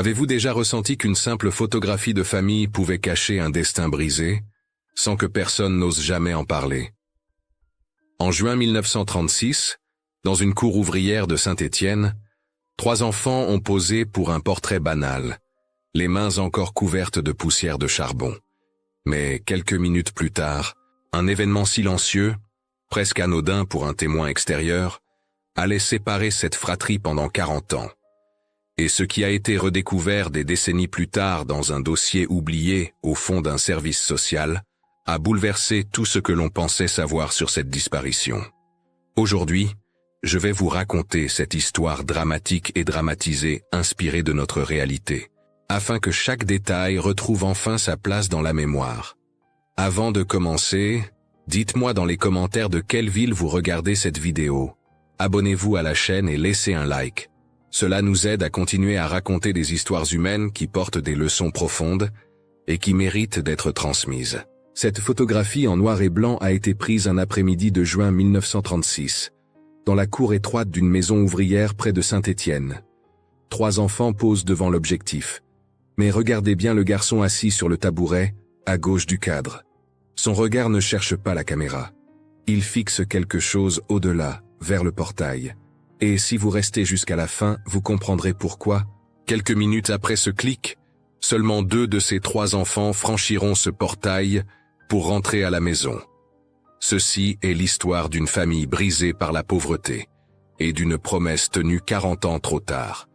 Avez-vous déjà ressenti qu'une simple photographie de famille pouvait cacher un destin brisé, sans que personne n'ose jamais en parler? En juin 1936, dans une cour ouvrière de Saint-Étienne, 3 enfants ont posé pour un portrait banal, les mains encore couvertes de poussière de charbon. Mais quelques minutes plus tard, un événement silencieux, presque anodin pour un témoin extérieur, allait séparer cette fratrie pendant 40 ans. Et ce qui a été redécouvert des décennies plus tard dans un dossier oublié au fond d'un service social a bouleversé tout ce que l'on pensait savoir sur cette disparition. Aujourd'hui, je vais vous raconter cette histoire dramatique et dramatisée inspirée de notre réalité, afin que chaque détail retrouve enfin sa place dans la mémoire. Avant de commencer, dites-moi dans les commentaires de quelle ville vous regardez cette vidéo. Abonnez-vous à la chaîne et laissez un like. Cela nous aide à continuer à raconter des histoires humaines qui portent des leçons profondes et qui méritent d'être transmises. Cette photographie en noir et blanc a été prise un après-midi de juin 1936, dans la cour étroite d'une maison ouvrière près de Saint-Étienne. 3 enfants posent devant l'objectif. Mais regardez bien le garçon assis sur le tabouret, à gauche du cadre. Son regard ne cherche pas la caméra. Il fixe quelque chose au-delà, vers le portail. Et si vous restez jusqu'à la fin, vous comprendrez pourquoi. Quelques minutes après ce clic, seulement 2 de ces 3 enfants franchiront ce portail pour rentrer à la maison. Ceci est l'histoire d'une famille brisée par la pauvreté et d'une promesse tenue 40 ans trop tard.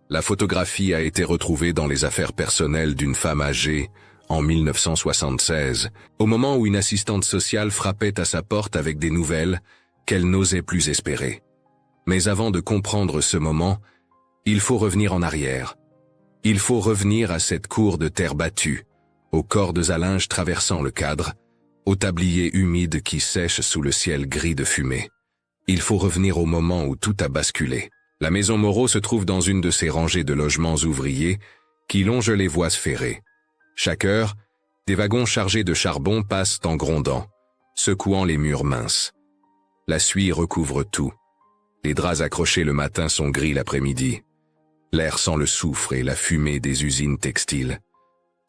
La photographie a été retrouvée dans les affaires personnelles d'une femme âgée en 1976, au moment où une assistante sociale frappait à sa porte avec des nouvelles qu'elle n'osait plus espérer. Mais avant de comprendre ce moment, il faut revenir en arrière. Il faut revenir à cette cour de terre battue, aux cordes à linge traversant le cadre, aux tabliers humides qui sèchent sous le ciel gris de fumée. Il faut revenir au moment où tout a basculé. La maison Moreau se trouve dans une de ces rangées de logements ouvriers qui longent les voies ferrées. Chaque heure, des wagons chargés de charbon passent en grondant, secouant les murs minces. La suie recouvre tout. Les draps accrochés le matin sont gris l'après-midi. L'air sent le soufre et la fumée des usines textiles.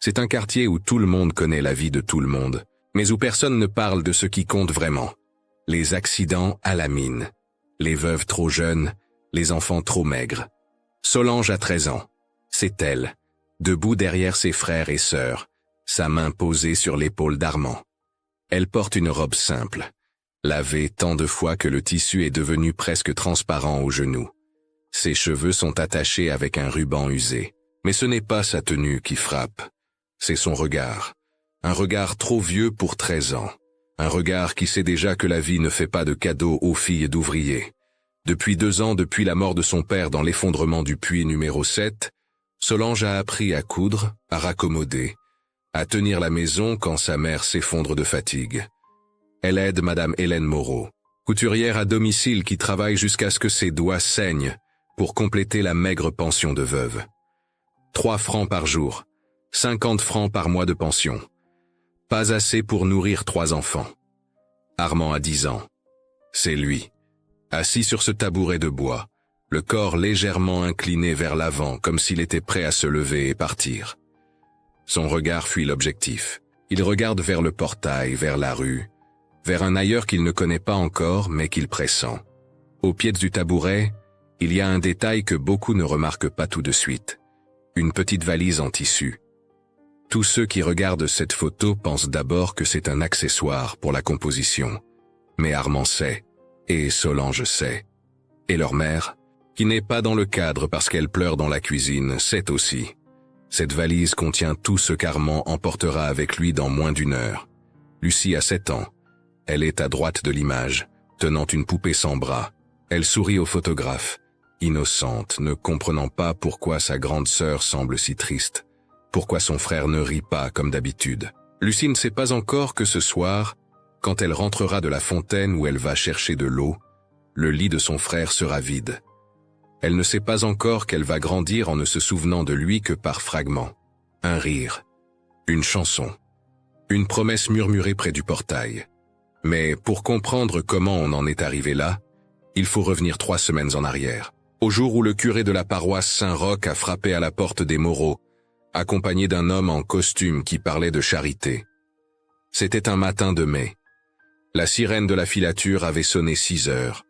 C'est un quartier où tout le monde connaît la vie de tout le monde, mais où personne ne parle de ce qui compte vraiment. Les accidents à la mine, les veuves trop jeunes, les enfants trop maigres. Solange a 13 ans. C'est elle, debout derrière ses frères et sœurs, sa main posée sur l'épaule d'Armand. Elle porte une robe simple, lavée tant de fois que le tissu est devenu presque transparent aux genoux. Ses cheveux sont attachés avec un ruban usé. Mais ce n'est pas sa tenue qui frappe, c'est son regard. Un regard trop vieux pour 13 ans. Un regard qui sait déjà que la vie ne fait pas de cadeaux aux filles d'ouvriers. Depuis 2 ans, depuis la mort de son père dans l'effondrement du puits numéro 7, Solange a appris à coudre, à raccommoder, à tenir la maison quand sa mère s'effondre de fatigue. Elle aide Madame Hélène Moreau, couturière à domicile qui travaille jusqu'à ce que ses doigts saignent pour compléter la maigre pension de veuve. 3 francs par jour, 50 francs par mois de pension. Pas assez pour nourrir 3 enfants. Armand a 10 ans. C'est lui, assis sur ce tabouret de bois, le corps légèrement incliné vers l'avant comme s'il était prêt à se lever et partir. Son regard fuit l'objectif. Il regarde vers le portail, vers la rue, vers un ailleurs qu'il ne connaît pas encore mais qu'il pressent. Au pied du tabouret, il y a un détail que beaucoup ne remarquent pas tout de suite. Une petite valise en tissu. Tous ceux qui regardent cette photo pensent d'abord que c'est un accessoire pour la composition. Mais Armand sait, et Solange sait. Et leur mère, qui n'est pas dans le cadre parce qu'elle pleure dans la cuisine, sait aussi. Cette valise contient tout ce qu'Armand emportera avec lui dans moins d'1 heure. Lucie a 7 ans. Elle est à droite de l'image, tenant une poupée sans bras. Elle sourit au photographe, innocente, ne comprenant pas pourquoi sa grande sœur semble si triste, pourquoi son frère ne rit pas comme d'habitude. Lucie ne sait pas encore que ce soir, quand elle rentrera de la fontaine où elle va chercher de l'eau, le lit de son frère sera vide. Elle ne sait pas encore qu'elle va grandir en ne se souvenant de lui que par fragments. Un rire, une chanson, une promesse murmurée près du portail. Mais pour comprendre comment on en est arrivé là, il faut revenir 3 semaines en arrière. au jour où le curé de la paroisse Saint-Roch a frappé à la porte des Moreaux, accompagné d'un homme en costume qui parlait de charité. C'était un matin de mai. La sirène de la filature avait sonné 6 heures.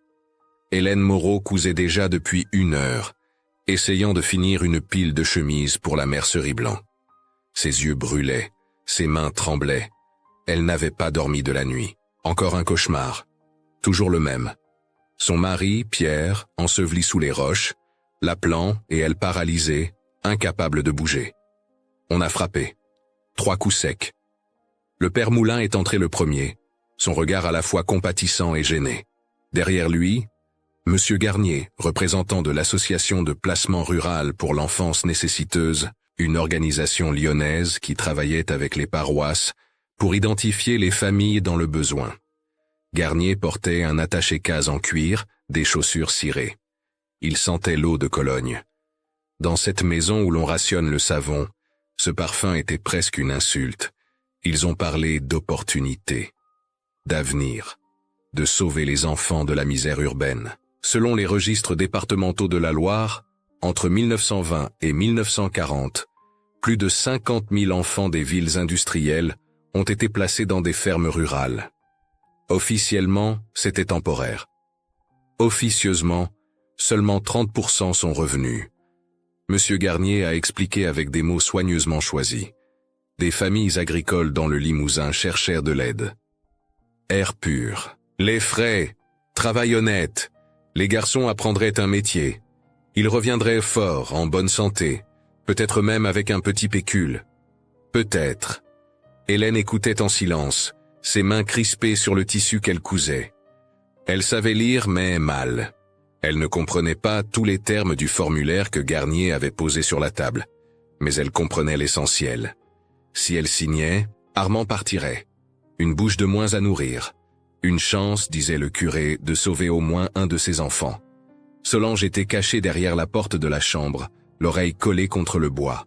Hélène Moreau cousait déjà depuis 1 heure, essayant de finir une pile de chemises pour la mercerie Blanc. Ses yeux brûlaient, ses mains tremblaient. Elle n'avait pas dormi de la nuit. Encore un cauchemar. Toujours le même. Son mari, Pierre, enseveli sous les roches, l'appelant et elle paralysée, incapable de bouger. On a frappé. 3 coups secs. Le père Moulin est entré le premier, son regard à la fois compatissant et gêné. Derrière lui, Monsieur Garnier, représentant de l'association de placement rural pour l'enfance nécessiteuse, une organisation lyonnaise qui travaillait avec les paroisses pour identifier les familles dans le besoin. Garnier portait un attaché-case en cuir, des chaussures cirées. Il sentait l'eau de Cologne. Dans cette maison où l'on rationne le savon, ce parfum était presque une insulte. Ils ont parlé d'opportunité, d'avenir, de sauver les enfants de la misère urbaine. Selon les registres départementaux de la Loire, entre 1920 et 1940, plus de 50 000 enfants des villes industrielles ont été placés dans des fermes rurales. Officiellement, c'était temporaire. Officieusement, seulement 30% sont revenus. Monsieur Garnier a expliqué avec des mots soigneusement choisis. Des familles agricoles dans le Limousin cherchèrent de l'aide. Air pur, les frais, travail honnête, les garçons apprendraient un métier. Ils reviendraient forts, en bonne santé, peut-être même avec un petit pécule. Peut-être. Hélène écoutait en silence, ses mains crispées sur le tissu qu'elle cousait. Elle savait lire, mais mal. Elle ne comprenait pas tous les termes du formulaire que Garnier avait posé sur la table, mais elle comprenait l'essentiel. Si elle signait, Armand partirait. Une bouche de moins à nourrir. Une chance, disait le curé, de sauver au moins un de ses enfants. Solange était cachée derrière la porte de la chambre, l'oreille collée contre le bois.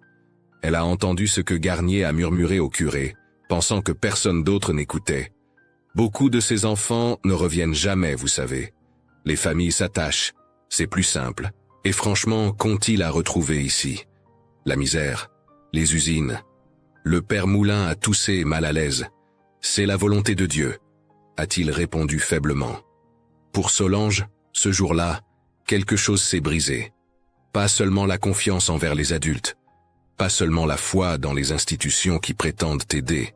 Elle a entendu ce que Garnier a murmuré au curé, pensant que personne d'autre n'écoutait. Beaucoup de ces enfants ne reviennent jamais, vous savez. Les familles s'attachent, c'est plus simple. Et franchement, qu'ont-ils à retrouver ici? La misère, les usines. Le père Moulin a toussé mal à l'aise. C'est la volonté de Dieu, a-t-il répondu faiblement. Pour Solange, ce jour-là, quelque chose s'est brisé. Pas seulement la confiance envers les adultes, pas seulement la foi dans les institutions qui prétendent aider,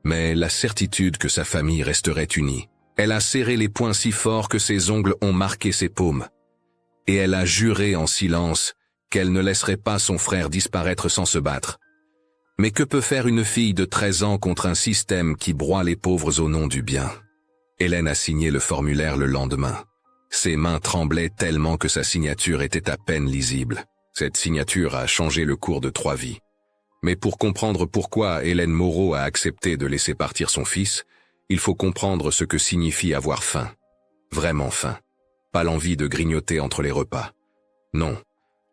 mais la certitude que sa famille resterait unie. Elle a serré les poings si fort que ses ongles ont marqué ses paumes. Et elle a juré en silence qu'elle ne laisserait pas son frère disparaître sans se battre. Mais que peut faire une fille de 13 ans contre un système qui broie les pauvres au nom du bien? Hélène a signé le formulaire le lendemain. Ses mains tremblaient tellement que sa signature était à peine lisible. Cette signature a changé le cours de 3 vies. Mais pour comprendre pourquoi Hélène Moreau a accepté de laisser partir son fils, il faut comprendre ce que signifie avoir faim. Vraiment faim. Pas l'envie de grignoter entre les repas. Non,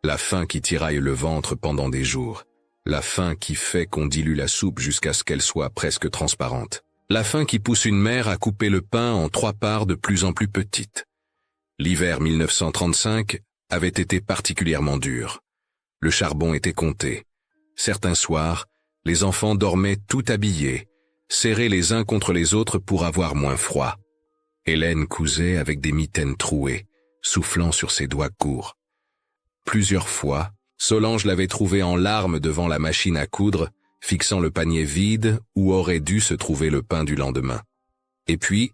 la faim qui tiraille le ventre pendant des jours. La faim qui fait qu'on dilue la soupe jusqu'à ce qu'elle soit presque transparente. La faim qui pousse une mère à couper le pain en 3 parts de plus en plus petites. L'hiver 1935 avait été particulièrement dur. Le charbon était compté. Certains soirs, les enfants dormaient tout habillés, serrés les uns contre les autres pour avoir moins froid. Hélène cousait avec des mitaines trouées, soufflant sur ses doigts courts. Plusieurs fois, Solange l'avait trouvée en larmes devant la machine à coudre, fixant le panier vide où aurait dû se trouver le pain du lendemain. Et puis,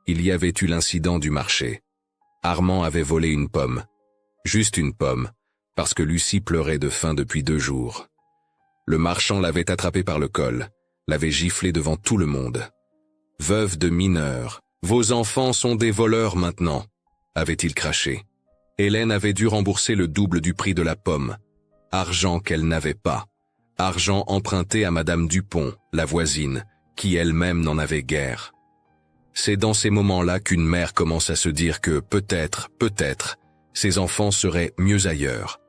il y avait eu l'incident du marché. Armand avait volé une pomme. Juste une pomme, parce que Lucie pleurait de faim depuis 2 jours. Le marchand l'avait attrapé par le col, l'avait giflé devant tout le monde. « Veuve de mineur, vos enfants sont des voleurs maintenant », avait-il craché. Hélène avait dû rembourser le double du prix de la pomme. Argent qu'elle n'avait pas. Argent emprunté à Madame Dupont, la voisine, qui elle-même n'en avait guère. C'est dans ces moments-là qu'une mère commence à se dire que peut-être, ses enfants seraient mieux ailleurs.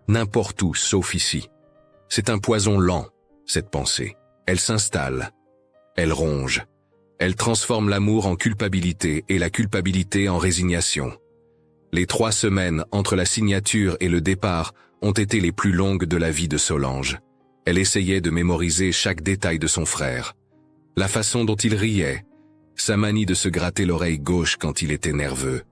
N'importe où, sauf ici. C'est un poison lent, cette pensée. Elle s'installe. Elle ronge. Elle transforme l'amour en culpabilité et la culpabilité en résignation. Les 3 semaines entre la signature et le départ ont été les plus longues de la vie de Solange. Elle essayait de mémoriser chaque détail de son frère. La façon dont il riait, sa manie de se gratter l'oreille gauche quand il était nerveux,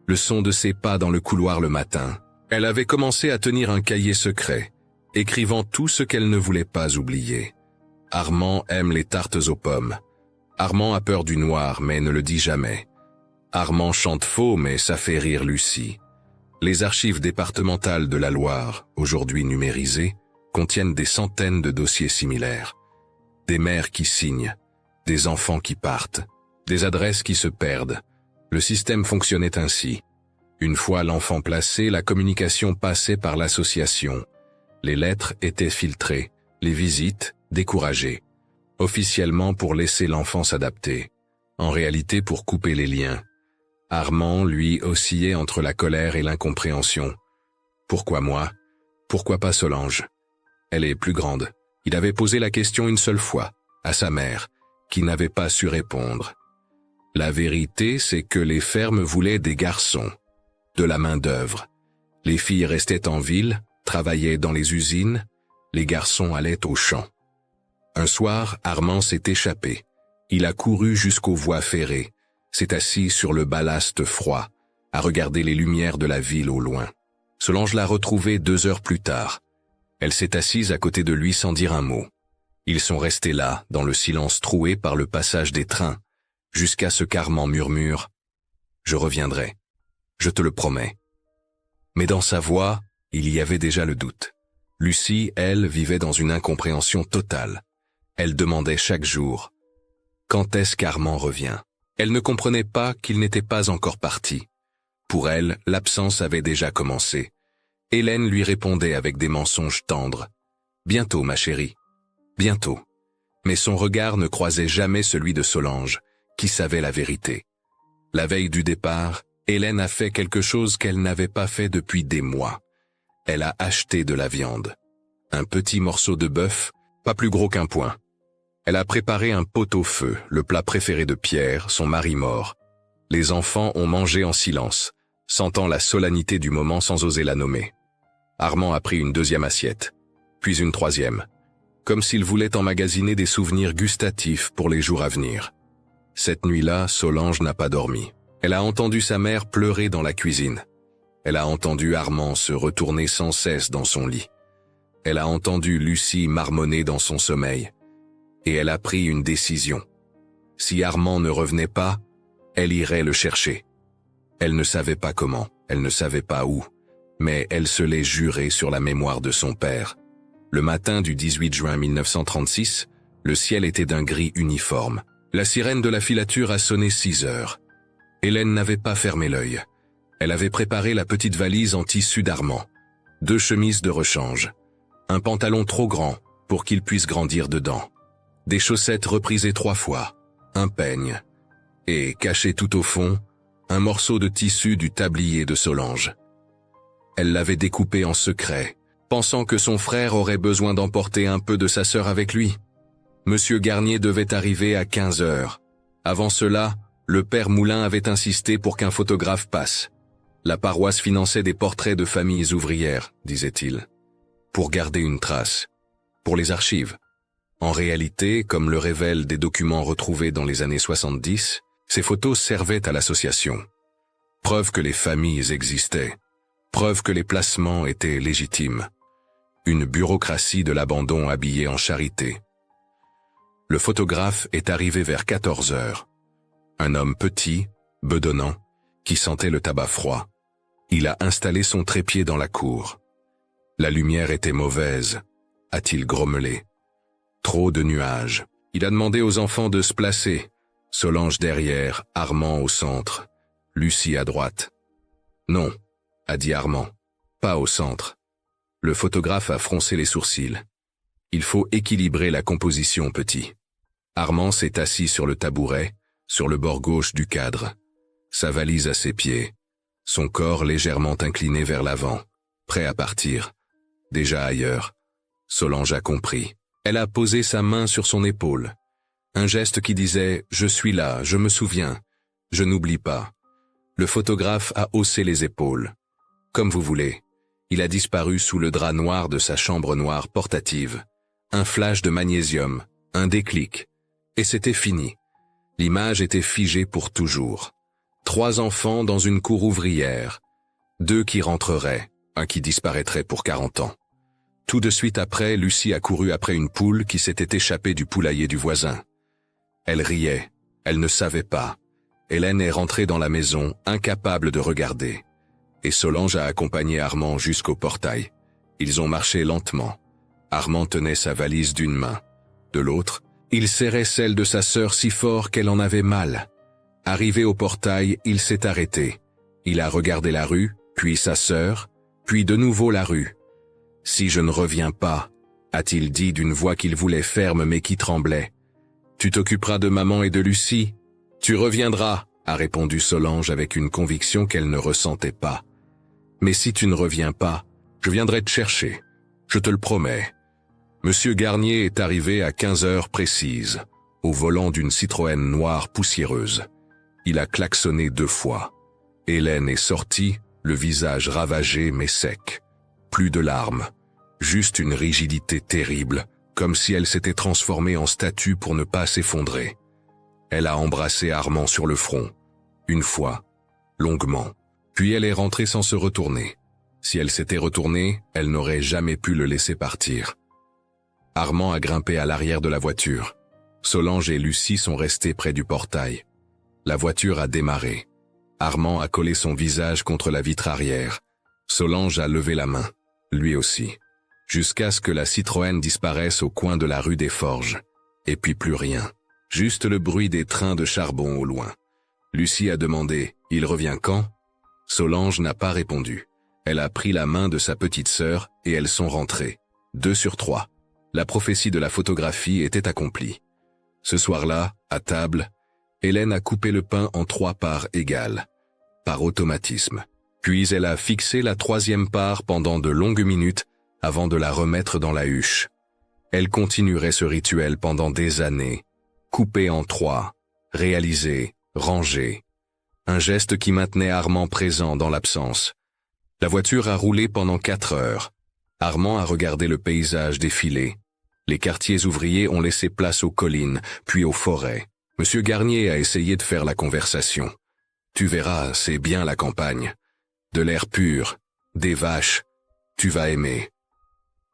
le son de ses pas dans le couloir le matin. Elle avait commencé à tenir un cahier secret, écrivant tout ce qu'elle ne voulait pas oublier. Armand aime les tartes aux pommes. Armand a peur du noir mais ne le dit jamais. Armand chante faux mais ça fait rire Lucie. Les archives départementales de la Loire, aujourd'hui numérisées, contiennent des centaines de dossiers similaires. Des mères qui signent, des enfants qui partent, des adresses qui se perdent. Le système fonctionnait ainsi. Une fois l'enfant placé, la communication passait par l'association. Les lettres étaient filtrées, les visites découragées. Officiellement pour laisser l'enfant s'adapter. En réalité pour couper les liens. Armand, lui, oscillait entre la colère et l'incompréhension. Pourquoi moi? Pourquoi pas Solange? Elle est plus grande. Il avait posé la question une seule fois, à sa mère, qui n'avait pas su répondre. La vérité, c'est que les fermes voulaient des garçons, de la main-d'œuvre. Les filles restaient en ville, travaillaient dans les usines, les garçons allaient au champ. Un soir, Armand s'est échappé. Il a couru jusqu'aux voies ferrées, s'est assis sur le ballast froid, à regarder les lumières de la ville au loin. Solange l'a retrouvé 2 heures plus tard. Elle s'est assise à côté de lui sans dire un mot. Ils sont restés là, dans le silence troué par le passage des trains, jusqu'à ce qu'Armand murmure « Je reviendrai, je te le promets ». Mais dans sa voix, il y avait déjà le doute. Lucie, elle, vivait dans une incompréhension totale. Elle demandait chaque jour « Quand est-ce qu'Armand revient ?» Elle ne comprenait pas qu'il n'était pas encore parti. Pour elle, l'absence avait déjà commencé. Hélène lui répondait avec des mensonges tendres. « Bientôt, ma chérie, bientôt. » Mais son regard ne croisait jamais celui de Solange, qui savait la vérité. La veille du départ, Hélène a fait quelque chose qu'elle n'avait pas fait depuis des mois. Elle a acheté de la viande. Un petit morceau de bœuf, pas plus gros qu'un poing. Elle a préparé un pot-au-feu, le plat préféré de Pierre, son mari mort. Les enfants ont mangé en silence, sentant la solennité du moment sans oser la nommer. Armand a pris une 2e assiette, puis une 3e, comme s'il voulait emmagasiner des souvenirs gustatifs pour les jours à venir. Cette nuit-là, Solange n'a pas dormi. Elle a entendu sa mère pleurer dans la cuisine. Elle a entendu Armand se retourner sans cesse dans son lit. Elle a entendu Lucie marmonner dans son sommeil. Et elle a pris une décision. Si Armand ne revenait pas, elle irait le chercher. Elle ne savait pas comment, elle ne savait pas où, mais elle se l'est juré sur la mémoire de son père. Le matin du 18 juin 1936, le ciel était d'un gris uniforme. La sirène de la filature a sonné 6 heures. Hélène n'avait pas fermé l'œil. Elle avait préparé la petite valise en tissu d'Armand. 2 chemises de rechange. Un pantalon trop grand pour qu'il puisse grandir dedans. Des chaussettes reprisées 3 fois. Un peigne. Et, caché tout au fond, un morceau de tissu du tablier de Solange. Elle l'avait découpé en secret, pensant que son frère aurait besoin d'emporter un peu de sa sœur avec lui. Monsieur Garnier devait arriver à 15 heures. Avant cela, le père Moulin avait insisté pour qu'un photographe passe. La paroisse finançait des portraits de familles ouvrières, disait-il, pour garder une trace, pour les archives. En réalité, comme le révèlent des documents retrouvés dans les années 70, ces photos servaient à l'association. Preuve que les familles existaient. Preuve que les placements étaient légitimes. Une bureaucratie de l'abandon habillée en charité. Le photographe est arrivé vers 14 heures. Un homme petit, bedonnant, qui sentait le tabac froid. Il a installé son trépied dans la cour. La lumière était mauvaise, a-t-il grommelé. Trop de nuages. Il a demandé aux enfants de se placer. Solange derrière, Armand au centre, Lucie à droite. Non, a dit Armand, pas au centre. Le photographe a froncé les sourcils. Il faut équilibrer la composition, petit. Armand s'est assis sur le tabouret, sur le bord gauche du cadre. Sa valise à ses pieds. Son corps légèrement incliné vers l'avant, prêt à partir. Déjà ailleurs. Solange a compris. Elle a posé sa main sur son épaule. Un geste qui disait « Je suis là, je me souviens, je n'oublie pas ». Le photographe a haussé les épaules. Comme vous voulez. Il a disparu sous le drap noir de sa chambre noire portative. Un flash de magnésium, un déclic. Et c'était fini. L'image était figée pour toujours. 3 enfants dans une cour ouvrière. 2 qui rentreraient, un qui disparaîtrait pour 40 ans. Tout de suite après, Lucie a couru après une poule qui s'était échappée du poulailler du voisin. Elle riait, elle ne savait pas. Hélène est rentrée dans la maison, incapable de regarder. Et Solange a accompagné Armand jusqu'au portail. Ils ont marché lentement. Armand tenait sa valise d'une main. De l'autre, il serrait celle de sa sœur si fort qu'elle en avait mal. Arrivé au portail, il s'est arrêté. Il a regardé la rue, puis sa sœur, puis de nouveau la rue. « Si je ne reviens pas », a-t-il dit d'une voix qu'il voulait ferme mais qui tremblait. « Tu t'occuperas de maman et de Lucie. Tu reviendras », a répondu Solange avec une conviction qu'elle ne ressentait pas. « Mais si tu ne reviens pas, je viendrai te chercher. Je te le promets. » Monsieur Garnier est arrivé à 15 heures précises, au volant d'une Citroën noire poussiéreuse. Il a klaxonné 2 fois. Hélène est sortie, le visage ravagé mais sec. Plus de larmes, juste une rigidité terrible, comme si elle s'était transformée en statue pour ne pas s'effondrer. Elle a embrassé Armand sur le front, une fois, longuement, puis elle est rentrée sans se retourner. Si elle s'était retournée, elle n'aurait jamais pu le laisser partir. Armand a grimpé à l'arrière de la voiture. Solange et Lucie sont restés près du portail. La voiture a démarré. Armand a collé son visage contre la vitre arrière. Solange a levé la main, lui aussi, jusqu'à ce que la Citroën disparaisse au coin de la rue des Forges. Et puis plus rien, juste le bruit des trains de charbon au loin. Lucie a demandé « Il revient quand ?» Solange n'a pas répondu. Elle a pris la main de sa petite sœur et elles sont rentrées. 2 sur 3. La prophétie de la photographie était accomplie. Ce soir-là, à table, Hélène a coupé le pain en 3 parts égales, par automatisme. Puis elle a fixé la 3e part pendant de longues minutes avant de la remettre dans la huche. Elle continuerait ce rituel pendant des années, coupé en 3, réalisé, rangé. Un geste qui maintenait Armand présent dans l'absence. La voiture a roulé pendant 4 heures. Armand a regardé le paysage défiler. Les quartiers ouvriers ont laissé place aux collines, puis aux forêts. Monsieur Garnier a essayé de faire la conversation. Tu verras, c'est bien la campagne. De l'air pur, des vaches, tu vas aimer.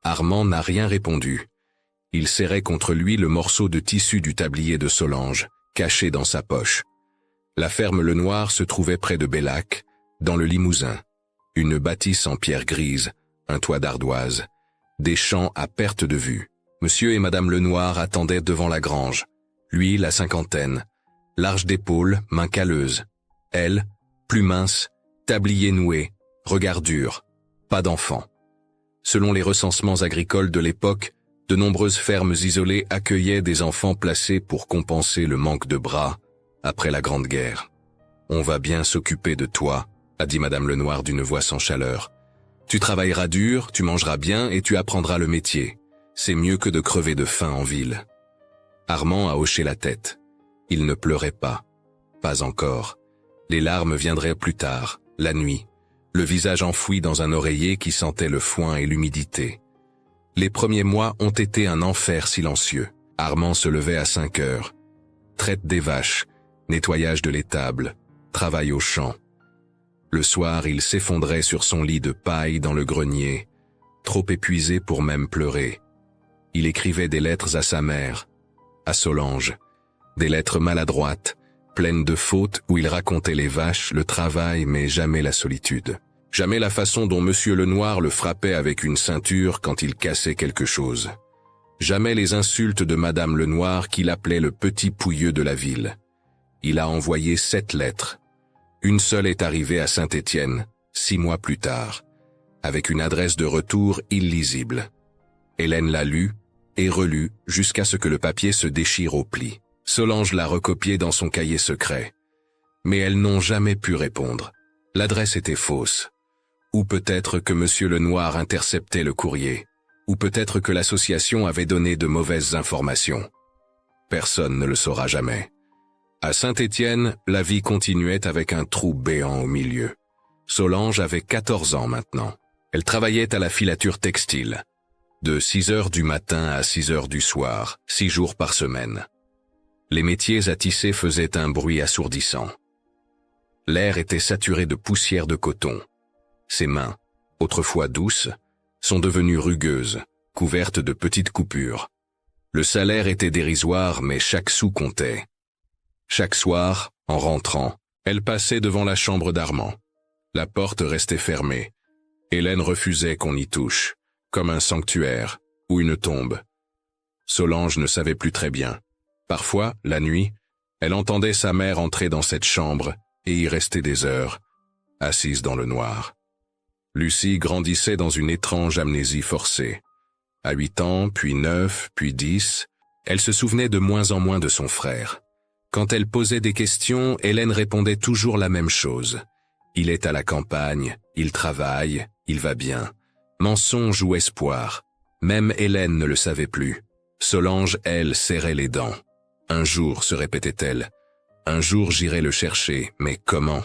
Armand n'a rien répondu. Il serrait contre lui le morceau de tissu du tablier de Solange, caché dans sa poche. La ferme Lenoir se trouvait près de Bellac, dans le Limousin. Une bâtisse en pierre grise, un toit d'ardoise, des champs à perte de vue. Monsieur et madame Lenoir attendaient devant la grange. Lui, la cinquantaine, large d'épaules, main calleuse. Elle, plus mince, tablier noué, regard dur, pas d'enfant. Selon les recensements agricoles de l'époque, de nombreuses fermes isolées accueillaient des enfants placés pour compenser le manque de bras après la Grande Guerre. « On va bien s'occuper de toi », a dit madame Lenoir d'une voix sans chaleur. « Tu travailleras dur, tu mangeras bien et tu apprendras le métier. C'est mieux que de crever de faim en ville. » Armand a hoché la tête. Il ne pleurait pas. Pas encore. Les larmes viendraient plus tard, la nuit, le visage enfoui dans un oreiller qui sentait le foin et l'humidité. Les premiers mois ont été un enfer silencieux. Armand se levait à 5 heures. Traite des vaches, nettoyage de l'étable, travail au champ. Le soir, il s'effondrait sur son lit de paille dans le grenier, trop épuisé pour même pleurer. Il écrivait des lettres à sa mère, à Solange, des lettres maladroites, pleines de fautes où il racontait les vaches, le travail, mais jamais la solitude. Jamais la façon dont Monsieur Lenoir le frappait avec une ceinture quand il cassait quelque chose. Jamais les insultes de Madame Lenoir qui l'appelait le petit pouilleux de la ville. Il a envoyé 7 lettres. Une seule est arrivée à Saint-Étienne, 6 mois plus tard, avec une adresse de retour illisible. Hélène l'a lue et relue jusqu'à ce que le papier se déchire au pli. Solange l'a recopié dans son cahier secret. Mais elles n'ont jamais pu répondre. L'adresse était fausse. Ou peut-être que Monsieur Lenoir interceptait le courrier. Ou peut-être que l'association avait donné de mauvaises informations. Personne ne le saura jamais. À Saint-Étienne, la vie continuait avec un trou béant au milieu. Solange avait 14 ans maintenant. Elle travaillait à la filature textile, de 6 heures du matin à 6 heures du soir, 6 jours par semaine. Les métiers à tisser faisaient un bruit assourdissant. L'air était saturé de poussière de coton. Ses mains, autrefois douces, sont devenues rugueuses, couvertes de petites coupures. Le salaire était dérisoire, mais chaque sou comptait. Chaque soir, en rentrant, elle passait devant la chambre d'Armand. La porte restait fermée. Hélène refusait qu'on y touche, comme un sanctuaire ou une tombe. Solange ne savait plus très bien. Parfois, la nuit, elle entendait sa mère entrer dans cette chambre et y rester des heures, assise dans le noir. Lucie grandissait dans une étrange amnésie forcée. À 8 ans, puis 9, puis 10, elle se souvenait de moins en moins de son frère. Quand elle posait des questions, Hélène répondait toujours la même chose. Il est à la campagne, il travaille, il va bien. Mensonge ou espoir. Même Hélène ne le savait plus. Solange, elle, serrait les dents. Un jour, se répétait-elle, un jour j'irai le chercher, mais comment?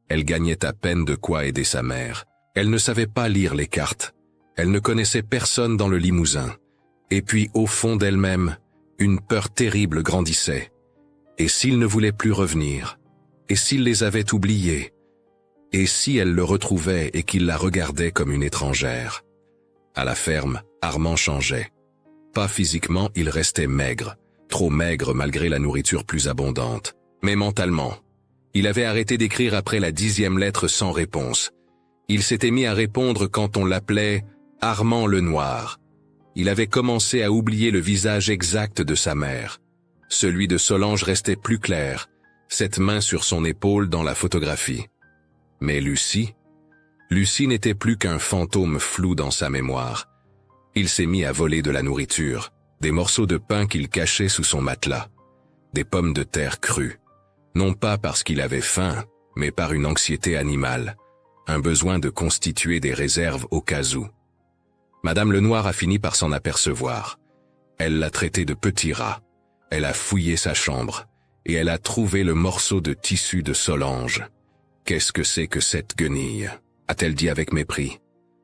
Elle gagnait à peine de quoi aider sa mère. Elle ne savait pas lire les cartes. Elle ne connaissait personne dans le Limousin. Et puis, au fond d'elle-même, une peur terrible grandissait. Et s'il ne voulait plus revenir? Et s'il les avait oubliés? Et si elle le retrouvait et qu'il la regardait comme une étrangère? À la ferme, Armand changeait. Pas physiquement, il restait maigre, trop maigre malgré la nourriture plus abondante, mais mentalement. Il avait arrêté d'écrire après la 10e lettre sans réponse. Il s'était mis à répondre quand on l'appelait Armand le Noir. Il avait commencé à oublier le visage exact de sa mère. Celui de Solange restait plus clair, cette main sur son épaule dans la photographie. Mais Lucie n'était plus qu'un fantôme flou dans sa mémoire. Il s'est mis à voler de la nourriture, des morceaux de pain qu'il cachait sous son matelas, des pommes de terre crues, non pas parce qu'il avait faim, mais par une anxiété animale, un besoin de constituer des réserves au cas où. Madame Lenoir a fini par s'en apercevoir. Elle l'a traité de petit rat. Elle a fouillé sa chambre, et elle a trouvé le morceau de tissu de Solange. Qu'est-ce que c'est que cette guenille? A-t-elle dit avec mépris.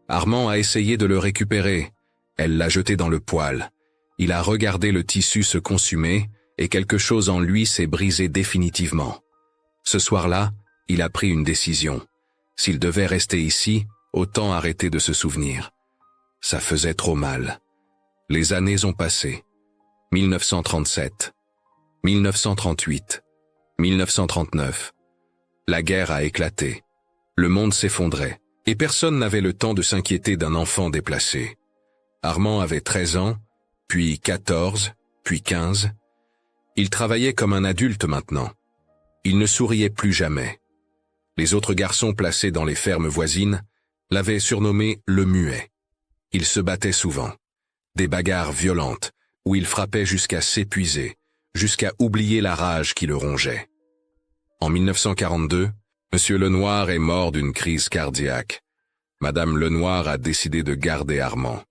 Armand a essayé de le récupérer. Elle l'a jeté dans le poêle. Il a regardé le tissu se consumer, et quelque chose en lui s'est brisé définitivement. Ce soir-là, il a pris une décision. S'il devait rester ici, autant arrêter de se souvenir. Ça faisait trop mal. Les années ont passé. 1937, 1938, 1939. La guerre a éclaté. Le monde s'effondrait, et personne n'avait le temps de s'inquiéter d'un enfant déplacé. Armand avait 13 ans, puis 14, puis 15. Il travaillait comme un adulte maintenant. Il ne souriait plus jamais. Les autres garçons placés dans les fermes voisines l'avaient surnommé le muet. Il se battait souvent. Des bagarres violentes, où il frappait jusqu'à s'épuiser, jusqu'à oublier la rage qui le rongeait. En 1942, M. Lenoir est mort d'une crise cardiaque. Madame Lenoir a décidé de garder Armand,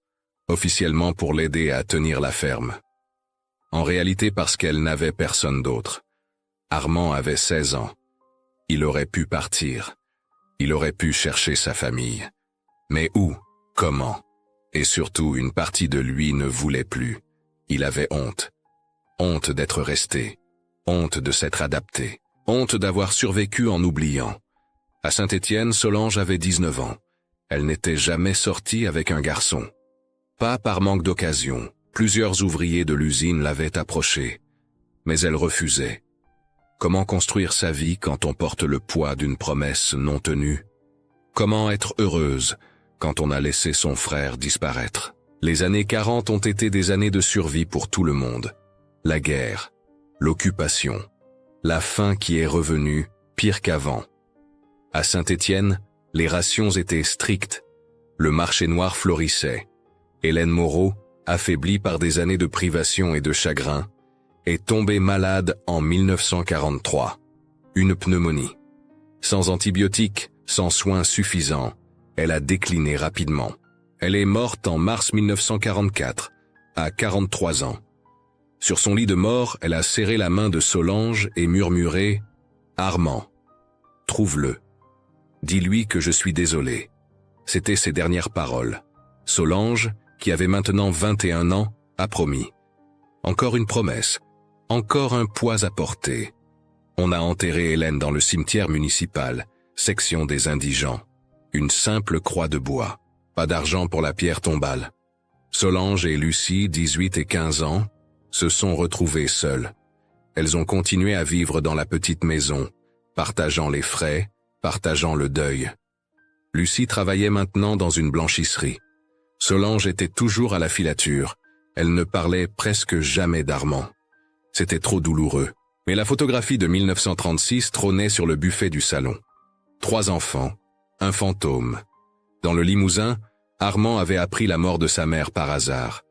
officiellement pour l'aider à tenir la ferme. En réalité parce qu'elle n'avait personne d'autre. Armand avait 16 ans. Il aurait pu partir. Il aurait pu chercher sa famille. Mais où? Comment? Et surtout, une partie de lui ne voulait plus. Il avait honte. Honte d'être resté. Honte de s'être adapté. Honte d'avoir survécu en oubliant. À Saint-Étienne, Solange avait 19 ans. Elle n'était jamais sortie avec un garçon. Pas par manque d'occasion. Plusieurs ouvriers de l'usine l'avaient approchée. Mais elle refusait. Comment construire sa vie quand on porte le poids d'une promesse non tenue? Comment être heureuse quand on a laissé son frère disparaître? Les années 40 ont été des années de survie pour tout le monde. La guerre, l'occupation, la faim qui est revenue, pire qu'avant. À Saint-Étienne, les rations étaient strictes. Le marché noir florissait. Hélène Moreau, affaiblie par des années de privation et de chagrin, est tombée malade en 1943. Une pneumonie. Sans antibiotiques, sans soins suffisants, elle a décliné rapidement. Elle est morte en mars 1944, à 43 ans. Sur son lit de mort, elle a serré la main de Solange et murmuré « Armand, trouve-le. Dis-lui que je suis désolé. » C'était ses dernières paroles. Solange, qui avait maintenant 21 ans, a promis. Encore une promesse. Encore un poids à porter. On a enterré Hélène dans le cimetière municipal, section des indigents. Une simple croix de bois. Pas d'argent pour la pierre tombale. Solange et Lucie, 18 et 15 ans, se sont retrouvées seules. Elles ont continué à vivre dans la petite maison, partageant les frais, partageant le deuil. Lucie travaillait maintenant dans une blanchisserie. Solange était toujours à la filature. Elle ne parlait presque jamais d'Armand. C'était trop douloureux. Mais la photographie de 1936 trônait sur le buffet du salon. 3 enfants, un fantôme. Dans le Limousin, Armand avait appris la mort de sa mère par hasard.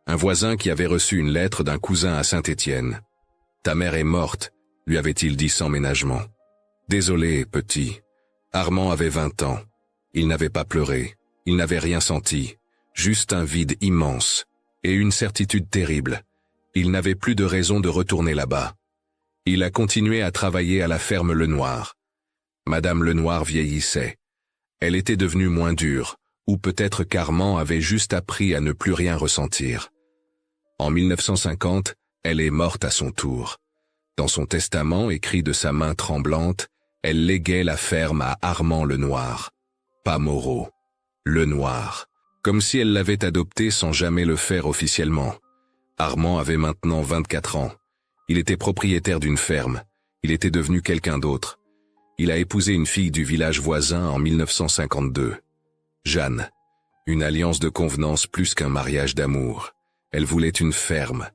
Un voisin qui avait reçu une lettre d'un cousin à Saint-Étienne. « Ta mère est morte », lui avait-il dit sans ménagement. Désolé, petit. Armand avait 20 ans. Il n'avait pas pleuré. Il n'avait rien senti. Juste un vide immense. Et une certitude terrible. Il n'avait plus de raison de retourner là-bas. Il a continué à travailler à la ferme Lenoir. Madame Lenoir vieillissait. Elle était devenue moins dure, ou peut-être qu'Armand avait juste appris à ne plus rien ressentir. En 1950, elle est morte à son tour. Dans son testament écrit de sa main tremblante, elle léguait la ferme à Armand Lenoir. Pas Moreau. Lenoir. Comme si elle l'avait adopté sans jamais le faire officiellement. Armand avait maintenant 24 ans. Il était propriétaire d'une ferme. Il était devenu quelqu'un d'autre. Il a épousé une fille du village voisin en 1952. Jeanne. Une alliance de convenance plus qu'un mariage d'amour. Elle voulait une ferme.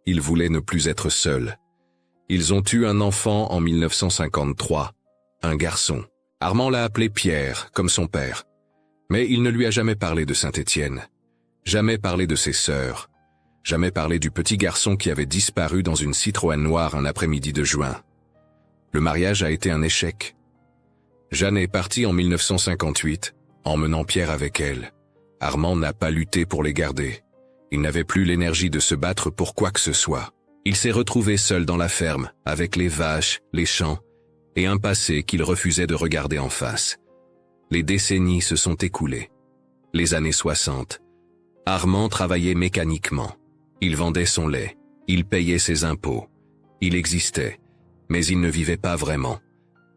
Il voulait ne plus être seul. Ils ont eu un enfant en 1953. Un garçon. Armand l'a appelé Pierre, comme son père. Mais il ne lui a jamais parlé de Saint-Étienne. Jamais parlé de ses sœurs. Jamais parlé du petit garçon qui avait disparu dans une Citroën noire un après-midi de juin. Le mariage a été un échec. Jeanne est partie en 1958, emmenant Pierre avec elle. Armand n'a pas lutté pour les garder. Il n'avait plus l'énergie de se battre pour quoi que ce soit. Il s'est retrouvé seul dans la ferme, avec les vaches, les champs, et un passé qu'il refusait de regarder en face. Les décennies se sont écoulées. Les années 60. Armand travaillait mécaniquement. Il vendait son lait. Il payait ses impôts. Il existait. Mais il ne vivait pas vraiment.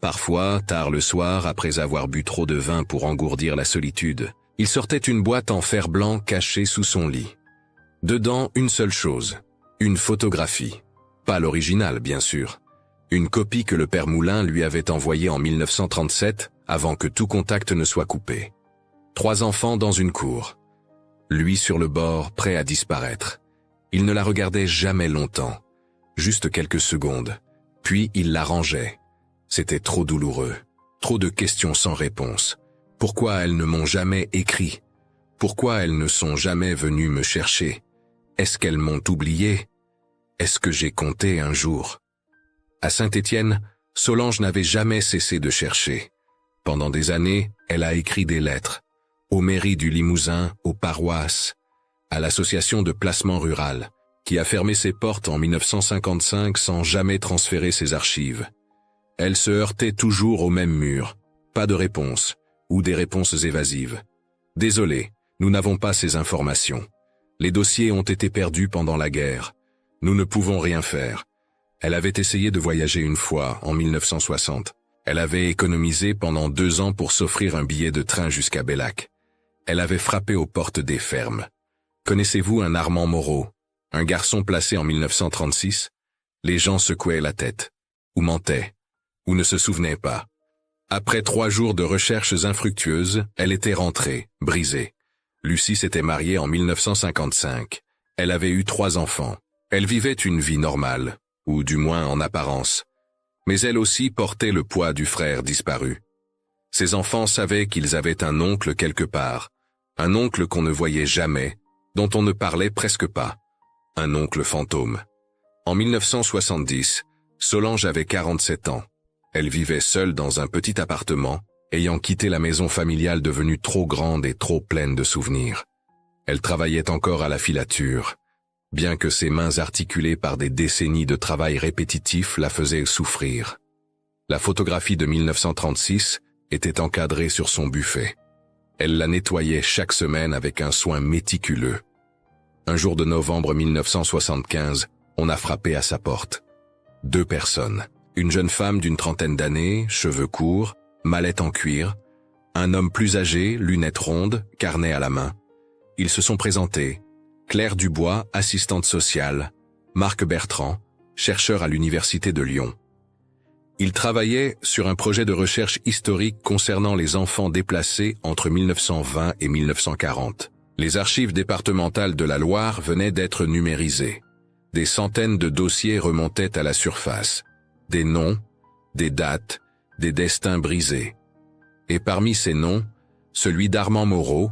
Parfois, tard le soir, après avoir bu trop de vin pour engourdir la solitude, il sortait une boîte en fer blanc cachée sous son lit. Dedans, une seule chose. Une photographie. Pas l'original, bien sûr. Une copie que le père Moulin lui avait envoyée en 1937, avant que tout contact ne soit coupé. 3 enfants dans une cour. Lui sur le bord, prêt à disparaître. Il ne la regardait jamais longtemps. Juste quelques secondes. Puis il la rangeait. C'était trop douloureux. Trop de questions sans réponse. Pourquoi elles ne m'ont jamais écrit? Pourquoi elles ne sont jamais venues me chercher? Est-ce qu'elles m'ont oublié? Est-ce que j'ai compté un jour? À Saint-Étienne, Solange n'avait jamais cessé de chercher. Pendant des années, elle a écrit des lettres. Aux mairies du Limousin, aux paroisses, à l'association de placement rural, qui a fermé ses portes en 1955 sans jamais transférer ses archives. Elle se heurtait toujours au même mur. Pas de réponse, ou des réponses évasives. Désolé, nous n'avons pas ces informations. Les dossiers ont été perdus pendant la guerre. Nous ne pouvons rien faire. Elle avait essayé de voyager une fois, en 1960. Elle avait économisé pendant 2 ans pour s'offrir un billet de train jusqu'à Bellac. Elle avait frappé aux portes des fermes. Connaissez-vous un Armand Moreau, un garçon placé en 1936? Les gens secouaient la tête, ou mentaient, ou ne se souvenaient pas. Après 3 jours de recherches infructueuses, elle était rentrée, brisée. Lucie s'était mariée en 1955. Elle avait eu 3 enfants. Elle vivait une vie normale, ou du moins en apparence. Mais elle aussi portait le poids du frère disparu. Ses enfants savaient qu'ils avaient un oncle quelque part, un oncle qu'on ne voyait jamais, dont on ne parlait presque pas, un oncle fantôme. En 1970, Solange avait 47 ans. Elle vivait seule dans un petit appartement, ayant quitté la maison familiale devenue trop grande et trop pleine de souvenirs. Elle travaillait encore à la filature. bien que ses mains articulées par des décennies de travail répétitif la faisaient souffrir. La photographie de 1936 était encadrée sur son buffet. Elle la nettoyait chaque semaine avec un soin méticuleux. Un jour de novembre 1975, on a frappé à sa porte. 2 personnes. Une jeune femme d'une trentaine d'années, cheveux courts, mallette en cuir. Un homme plus âgé, lunettes rondes, carnet à la main. Ils se sont présentés. Claire Dubois, assistante sociale. Marc Bertrand, chercheur à l'Université de Lyon. Ils travaillaient sur un projet de recherche historique concernant les enfants déplacés entre 1920 et 1940. Les archives départementales de la Loire venaient d'être numérisées. Des centaines de dossiers remontaient à la surface. Des noms, des dates, des destins brisés. Et parmi ces noms, celui d'Armand Moreau,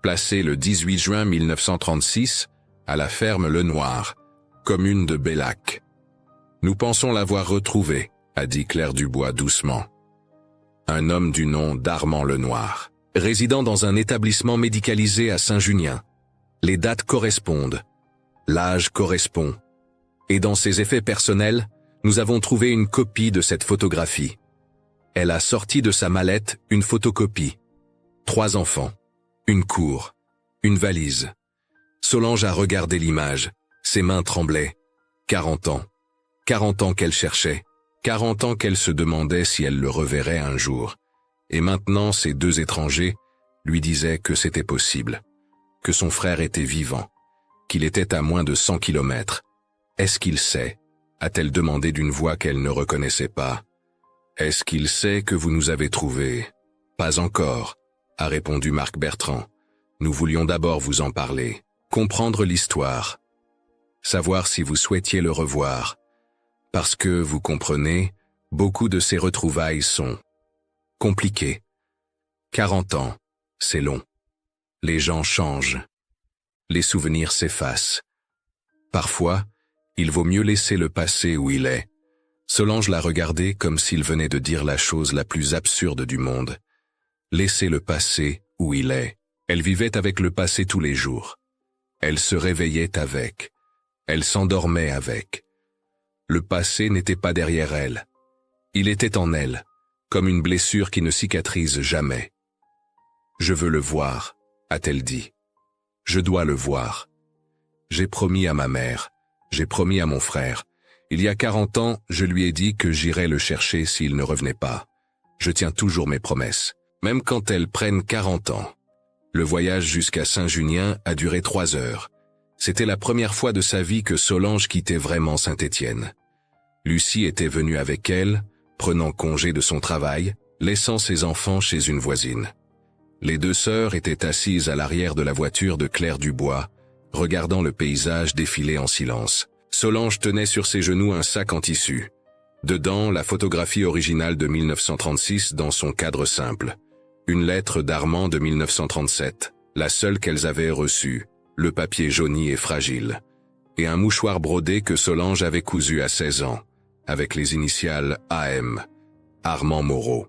placé le 18 juin 1936 à la ferme Le Noir, commune de Bellac. « Nous pensons l'avoir retrouvé », a dit Claire Dubois doucement. Un homme du nom d'Armand Le Noir, résidant dans un établissement médicalisé à Saint-Junien. Les dates correspondent, l'âge correspond. Et dans ses effets personnels, nous avons trouvé une copie de cette photographie. Elle a sorti de sa mallette une photocopie. 3 enfants, une cour, une valise. Solange a regardé l'image, ses mains tremblaient. 40 ans. 40 ans qu'elle cherchait. 40 ans qu'elle se demandait si elle le reverrait un jour. Et maintenant, ces 2 étrangers lui disaient que c'était possible, que son frère était vivant, qu'il était à moins de 100 kilomètres. « Est-ce qu'il sait ?» a-t-elle demandé d'une voix qu'elle ne reconnaissait pas. « Est-ce qu'il sait que vous nous avez trouvés ?»« Pas encore », a répondu Marc Bertrand. « Nous voulions d'abord vous en parler, comprendre l'histoire, savoir si vous souhaitiez le revoir. Parce que, vous comprenez, beaucoup de ces retrouvailles sont compliquées. 40 ans, c'est long. Les gens changent. Les souvenirs s'effacent. Parfois, il vaut mieux laisser le passé où il est. » Solange l'a regardé comme s'il venait de dire la chose la plus absurde du monde. Laisser le passé où il est. Elle vivait avec le passé tous les jours. Elle se réveillait avec. Elle s'endormait avec. Le passé n'était pas derrière elle. Il était en elle, comme une blessure qui ne cicatrise jamais. « Je veux le voir », a-t-elle dit. « Je dois le voir. J'ai promis à ma mère, j'ai promis à mon frère. Il y a 40 ans, je lui ai dit que j'irais le chercher s'il ne revenait pas. Je tiens toujours mes promesses, même quand elles prennent 40 ans. » Le voyage jusqu'à Saint-Junien a duré 3 heures. C'était la première fois de sa vie que Solange quittait vraiment Saint-Étienne. Lucie était venue avec elle, prenant congé de son travail, laissant ses enfants chez une voisine. Les 2 sœurs étaient assises à l'arrière de la voiture de Claire Dubois, regardant le paysage défiler en silence. Solange tenait sur ses genoux un sac en tissu. Dedans, la photographie originale de 1936 dans son cadre simple. Une lettre d'Armand de 1937, la seule qu'elles avaient reçue, le papier jauni et fragile. Et un mouchoir brodé que Solange avait cousu à 16 ans, avec les initiales AM, Armand Moreau,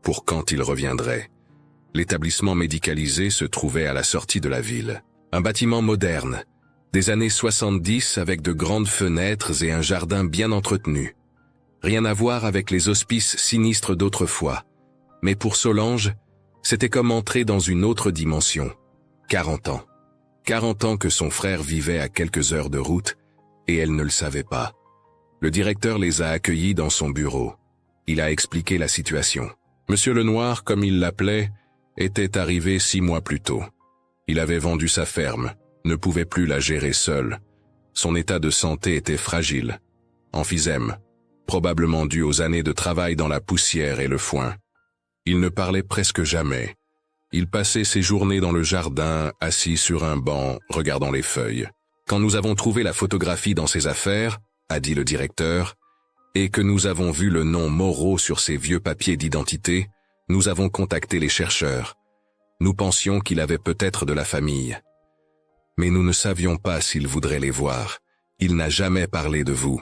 pour quand il reviendrait. L'établissement médicalisé se trouvait à la sortie de la ville. Un bâtiment moderne, des années 70 avec de grandes fenêtres et un jardin bien entretenu. Rien à voir avec les hospices sinistres d'autrefois. Mais pour Solange, c'était comme entrer dans une autre dimension. 40 ans. 40 ans que son frère vivait à quelques heures de route, et elle ne le savait pas. Le directeur les a accueillis dans son bureau. Il a expliqué la situation. Monsieur Le Noir, comme il l'appelait, était arrivé 6 mois plus tôt. Il avait vendu sa ferme, ne pouvait plus la gérer seul. Son état de santé était fragile. Emphysème, probablement dû aux années de travail dans la poussière et le foin. Il ne parlait presque jamais. Il passait ses journées dans le jardin, assis sur un banc, regardant les feuilles. Quand nous avons trouvé la photographie dans ses affaires, a dit le directeur, et que nous avons vu le nom Moreau sur ses vieux papiers d'identité, nous avons contacté les chercheurs. Nous pensions qu'il avait peut-être de la famille. Mais nous ne savions pas s'il voudrait les voir. Il n'a jamais parlé de vous.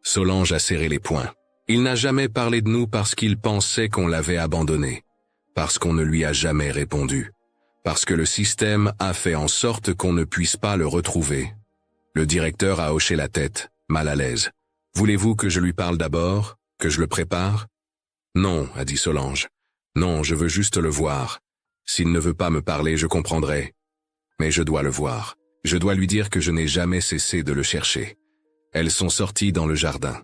Solange a serré les poings. Il n'a jamais parlé de nous parce qu'il pensait qu'on l'avait abandonné. Parce qu'on ne lui a jamais répondu. Parce que le système a fait en sorte qu'on ne puisse pas le retrouver. Le directeur a hoché la tête, mal à l'aise. « Voulez-vous que je lui parle d'abord? Que je le prépare ?»« Non, a dit Solange. Non, je veux juste le voir. S'il ne veut pas me parler, je comprendrai. Mais je dois le voir. Je dois lui dire que je n'ai jamais cessé de le chercher. » Elles sont sorties dans le jardin.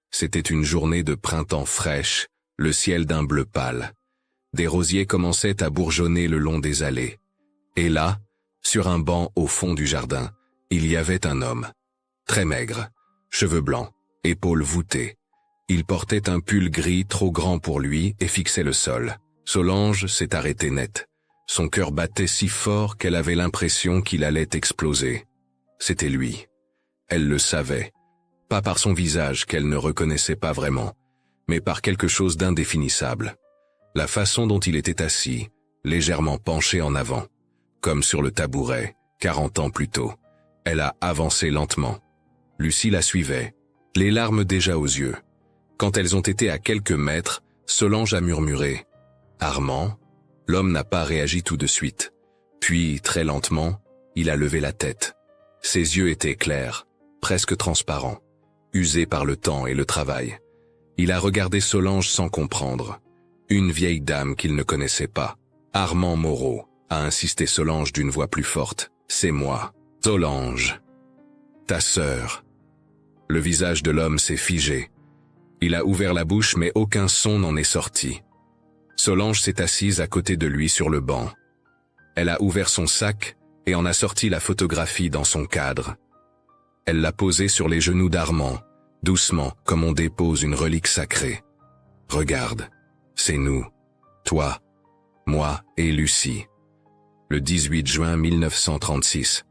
C'était une journée de printemps fraîche, le ciel d'un bleu pâle. Des rosiers commençaient à bourgeonner le long des allées. Et là, sur un banc au fond du jardin, il y avait un homme. Très maigre, cheveux blancs, épaules voûtées. Il portait un pull gris trop grand pour lui et fixait le sol. Solange s'est arrêtée net. Son cœur battait si fort qu'elle avait l'impression qu'il allait exploser. C'était lui. Elle le savait. Pas par son visage qu'elle ne reconnaissait pas vraiment, mais par quelque chose d'indéfinissable. La façon dont il était assis, légèrement penché en avant, comme sur le tabouret, 40 ans plus tôt. Elle a avancé lentement. Lucie la suivait, les larmes déjà aux yeux. Quand elles ont été à quelques mètres, Solange a murmuré « Armand ?» L'homme n'a pas réagi tout de suite. Puis, très lentement, il a levé la tête. Ses yeux étaient clairs, presque transparents, usés par le temps et le travail. Il a regardé Solange sans comprendre. Une vieille dame qu'il ne connaissait pas. « Armand Moreau », a insisté Solange d'une voix plus forte. « C'est moi, Solange. Ta sœur. » Le visage de l'homme s'est figé. Il a ouvert la bouche mais aucun son n'en est sorti. Solange s'est assise à côté de lui sur le banc. Elle a ouvert son sac et en a sorti la photographie dans son cadre. Elle l'a posée sur les genoux d'Armand, doucement comme on dépose une relique sacrée. « Regarde, c'est nous, toi, moi et Lucie. Le 18 juin 1936,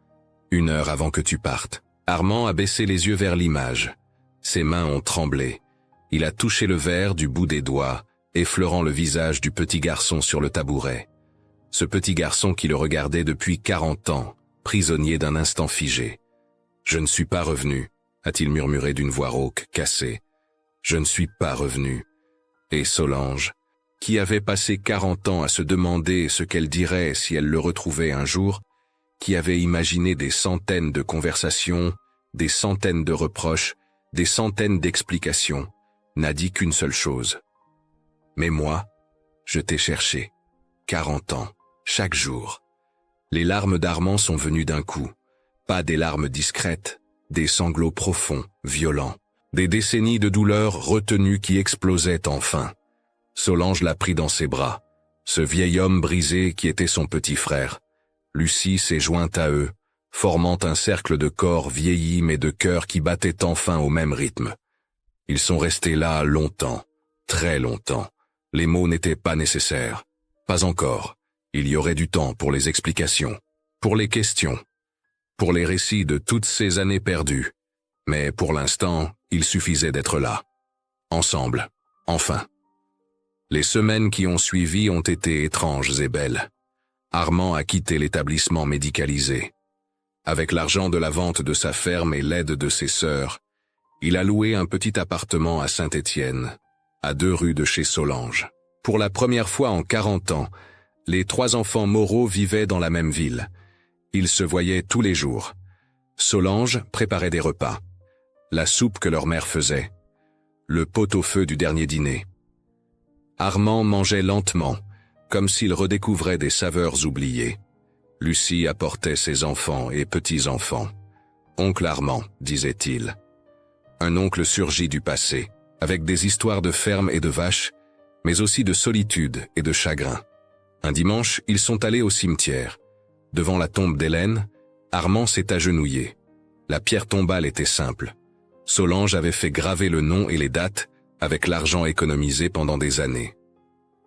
1 heure avant que tu partes. » Armand a baissé les yeux vers l'image. Ses mains ont tremblé. Il a touché le verre du bout des doigts, effleurant le visage du petit garçon sur le tabouret. Ce petit garçon qui le regardait depuis 40 ans, prisonnier d'un instant figé. « Je ne suis pas revenu », a-t-il murmuré d'une voix rauque, cassée. « Je ne suis pas revenu. » Et Solange, qui avait passé 40 ans à se demander ce qu'elle dirait si elle le retrouvait un jour, qui avait imaginé des centaines de conversations, des centaines de reproches, des centaines d'explications, n'a dit qu'une seule chose. « Mais moi, je t'ai cherché. 40 ans, chaque jour. » Les larmes d'Armand sont venues d'un coup. Pas des larmes discrètes, des sanglots profonds, violents. Des décennies de douleurs retenues qui explosaient enfin. Solange l'a pris dans ses bras. Ce vieil homme brisé qui était son petit frère. Lucie s'est jointe à eux, formant un cercle de corps vieillis mais de cœurs qui battaient enfin au même rythme. Ils sont restés là longtemps, très longtemps. Les mots n'étaient pas nécessaires. Pas encore. Il y aurait du temps pour les explications, pour les questions, pour les récits de toutes ces années perdues. Mais pour l'instant, il suffisait d'être là. Ensemble, enfin. Les semaines qui ont suivi ont été étranges et belles. Armand a quitté l'établissement médicalisé. Avec l'argent de la vente de sa ferme et l'aide de ses sœurs, il a loué un petit appartement à Saint-Étienne, à 2 rues de chez Solange. Pour la première fois en 40 ans, les 3 enfants Moreau vivaient dans la même ville. Ils se voyaient tous les jours. Solange préparait des repas. La soupe que leur mère faisait. Le pot-au-feu du dernier dîner. Armand mangeait lentement, comme s'il redécouvrait des saveurs oubliées. Lucie apportait ses enfants et petits-enfants. « Oncle Armand », disait-il. Un oncle surgit du passé, avec des histoires de ferme et de vaches, mais aussi de solitude et de chagrin. Un dimanche, ils sont allés au cimetière. Devant la tombe d'Hélène, Armand s'est agenouillé. La pierre tombale était simple. Solange avait fait graver le nom et les dates avec l'argent économisé pendant des années.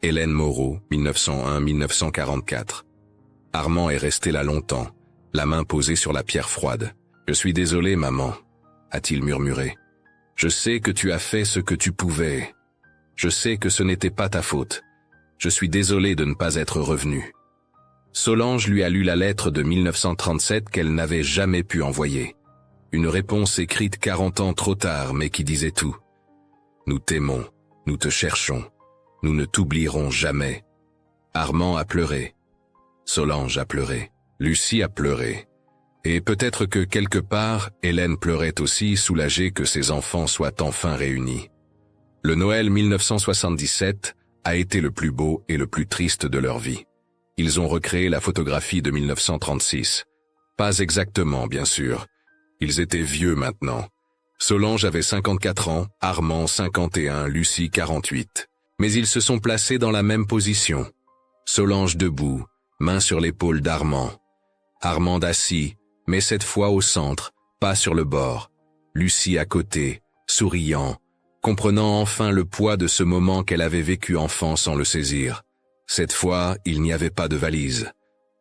Hélène Moreau, 1901-1944. Armand est resté là longtemps, la main posée sur la pierre froide. « Je suis désolé, maman », a-t-il murmuré. « Je sais que tu as fait ce que tu pouvais. Je sais que ce n'était pas ta faute. Je suis désolé de ne pas être revenu. » Solange lui a lu la lettre de 1937 qu'elle n'avait jamais pu envoyer. Une réponse écrite 40 ans trop tard, mais qui disait tout. « Nous t'aimons, nous te cherchons, nous ne t'oublierons jamais. » Armand a pleuré. Solange a pleuré. Lucie a pleuré. Et peut-être que quelque part, Hélène pleurait aussi, soulagée que ses enfants soient enfin réunis. Le Noël 1977 a été le plus beau et le plus triste de leur vie. Ils ont recréé la photographie de 1936. Pas exactement, bien sûr. Ils étaient vieux maintenant. Solange avait 54 ans, Armand 51, Lucie 48. Mais ils se sont placés dans la même position. Solange debout, main sur l'épaule d'Armand. Armand assis, mais cette fois au centre, pas sur le bord. Lucie à côté, souriant, comprenant enfin le poids de ce moment qu'elle avait vécu enfant sans le saisir. Cette fois, il n'y avait pas de valise,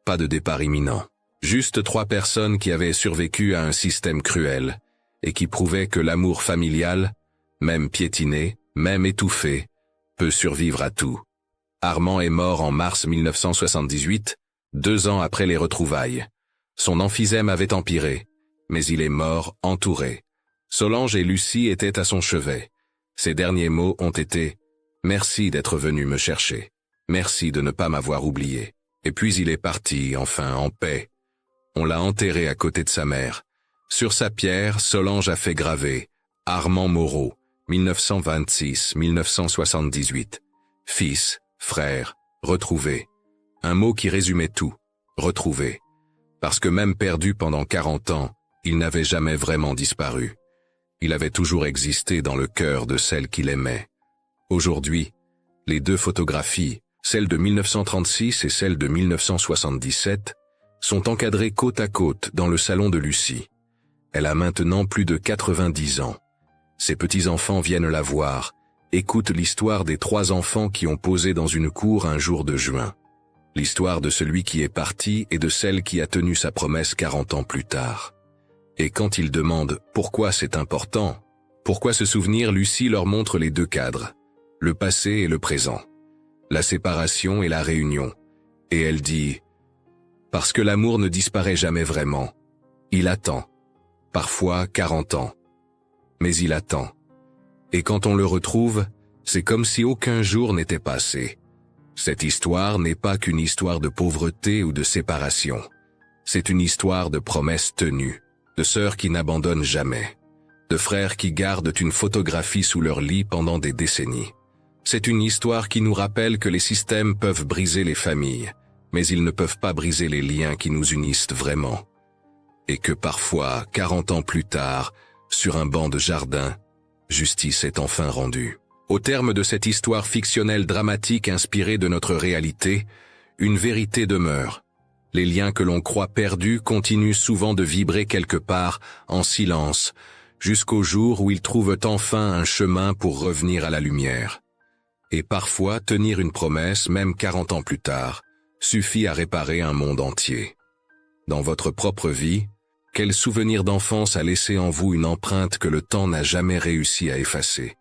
pas de départ imminent. Juste 3 personnes qui avaient survécu à un système cruel et qui prouvaient que l'amour familial, même piétiné, même étouffé, peut survivre à tout. Armand est mort en mars 1978, 2 ans après les retrouvailles. Son emphysème avait empiré, mais il est mort entouré. Solange et Lucie étaient à son chevet. Ses derniers mots ont été « Merci d'être venu me chercher. Merci de ne pas m'avoir oublié. » Et puis il est parti, enfin, en paix. On l'a enterré à côté de sa mère. Sur sa pierre, Solange a fait graver « Armand Moreau, 1926-1978. Fils, frère, retrouvé. » Un mot qui résumait tout. Retrouvé. Parce que même perdu pendant 40 ans, il n'avait jamais vraiment disparu. Il avait toujours existé dans le cœur de celle qu'il aimait. Aujourd'hui, les 2 photographies, celle de 1936 et celle de 1977, sont encadrées côte à côte dans le salon de Lucie. Elle a maintenant plus de 90 ans. Ses petits-enfants viennent la voir, écoutent l'histoire des 3 enfants qui ont posé dans une cour un jour de juin. L'histoire de celui qui est parti et de celle qui a tenu sa promesse 40 ans plus tard. Et quand ils demandent pourquoi c'est important, pourquoi se souvenir, Lucie leur montre les 2 cadres, le passé et le présent, la séparation et la réunion. Et elle dit « Parce que l'amour ne disparaît jamais vraiment. Il attend. Parfois 40 ans. Mais il attend. Et quand on le retrouve, c'est comme si aucun jour n'était passé. Cette histoire n'est pas qu'une histoire de pauvreté ou de séparation. C'est une histoire de promesses tenues, de sœurs qui n'abandonnent jamais, de frères qui gardent une photographie sous leur lit pendant des décennies. C'est une histoire qui nous rappelle que les systèmes peuvent briser les familles, mais ils ne peuvent pas briser les liens qui nous unissent vraiment. Et que parfois, 40 ans plus tard, sur un banc de jardin, justice est enfin rendue. Au terme de cette histoire fictionnelle dramatique inspirée de notre réalité, une vérité demeure. Les liens que l'on croit perdus continuent souvent de vibrer quelque part, en silence, jusqu'au jour où ils trouvent enfin un chemin pour revenir à la lumière. Et parfois, tenir une promesse, même 40 ans plus tard, suffit à réparer un monde entier. Dans votre propre vie, quel souvenir d'enfance a laissé en vous une empreinte que le temps n'a jamais réussi à effacer?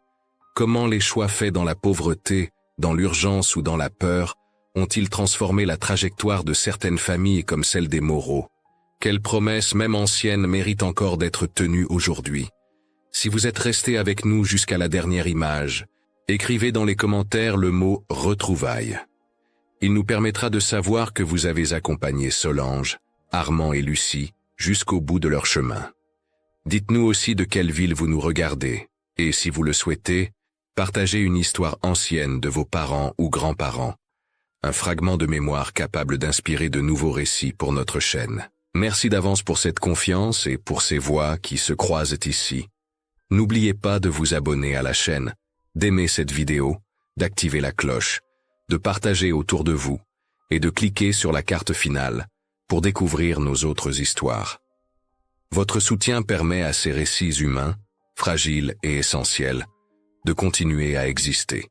Comment les choix faits dans la pauvreté, dans l'urgence ou dans la peur, ont-ils transformé la trajectoire de certaines familles comme celle des Moreau? Quelles promesses, même anciennes, méritent encore d'être tenues aujourd'hui? Si vous êtes resté avec nous jusqu'à la dernière image, écrivez dans les commentaires le mot « retrouvailles ». Il nous permettra de savoir que vous avez accompagné Solange, Armand et Lucie jusqu'au bout de leur chemin. Dites-nous aussi de quelle ville vous nous regardez, et si vous le souhaitez, partagez une histoire ancienne de vos parents ou grands-parents, un fragment de mémoire capable d'inspirer de nouveaux récits pour notre chaîne. Merci d'avance pour cette confiance et pour ces voix qui se croisent ici. N'oubliez pas de vous abonner à la chaîne, d'aimer cette vidéo, d'activer la cloche, de partager autour de vous et de cliquer sur la carte finale pour découvrir nos autres histoires. Votre soutien permet à ces récits humains, fragiles et essentiels, de continuer à exister.